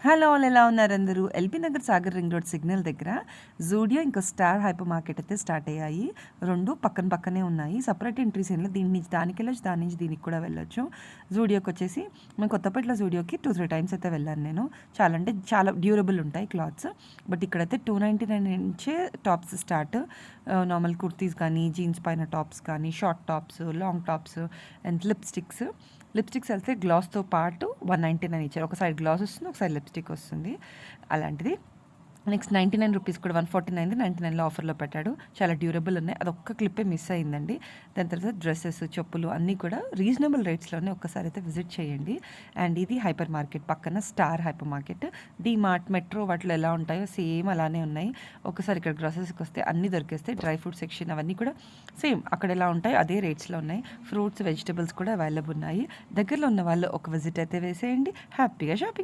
Hello all, ఎలా ఉన్నారు అందరూ? LB Nagar Sagar ring road signal దగ్గర జూడియో ఇంకా స్టార్ హైపర్ మార్కెట్ అయితే స్టార్ట్ అయ్యాయి. రెండు పక్కన పక్కనే ఉన్నాయి. సపరేట్ ఎంట్రీస్ ఏం లేదు. దీని నుంచి దానికి వెళ్ళొచ్చు, దాని నుంచి దీనికి కూడా వెళ్ళొచ్చు. జూడియోకి వచ్చేసి మేము కొత్తపేటలో జూడియోకి 2-3 టైమ్స్ అయితే వెళ్ళాను నేను. చాలా డ్యూరబుల్ ఉంటాయి క్లాత్స్. బట్ ఇక్కడైతే 299 నుంచే టాప్స్ స్టార్ట్. నార్మల్ కుర్తీస్ కానీ, జీన్స్ పైన టాప్స్ కానీ, short tops, long tops and lipsticks వెళ్తే గ్లాస్తో పాటు 199 ఇచ్చారు. ఒక సైడ్ గ్లాస్ వస్తుంది, ఒక సైడ్ లిప్స్టిక్ వస్తుంది. అలాంటిది నెక్స్ట్ 99 రూపీస్ కూడా 149 99లో ఆఫర్లో పెట్టాడు. చాలా డ్యూరబుల్ ఉన్నాయి. అదొక్క క్లిప్పే మిస్ అయిందండి. దాని తర్వాత డ్రెస్సెస్, చెప్పులు అన్నీ కూడా రీజనబుల్ రేట్స్లోనే ఒక్కసారి అయితే విజిట్ చేయండి. అండ్ ఇది హైపర్ మార్కెట్ పక్కన star hyper market. DMart, metro వాటిలో ఎలా ఉంటాయో సేమ్ అలానే ఉన్నాయి. ఒకసారి ఇక్కడ గ్రాసరీస్కి వస్తే అన్నీ దొరికేస్తాయి. డ్రై ఫ్రూట్ సెక్షన్ అవన్నీ కూడా సేమ్ అక్కడ ఎలా ఉంటాయో అదే రేట్స్లో ఉన్నాయి. ఫ్రూట్స్, వెజిటబుల్స్ కూడా అవైలబుల్ ఉన్నాయి. దగ్గరలో ఉన్న వాళ్ళు ఒక విజిట్ అయితే వేసేయండి. హ్యాపీగా షాపింగ్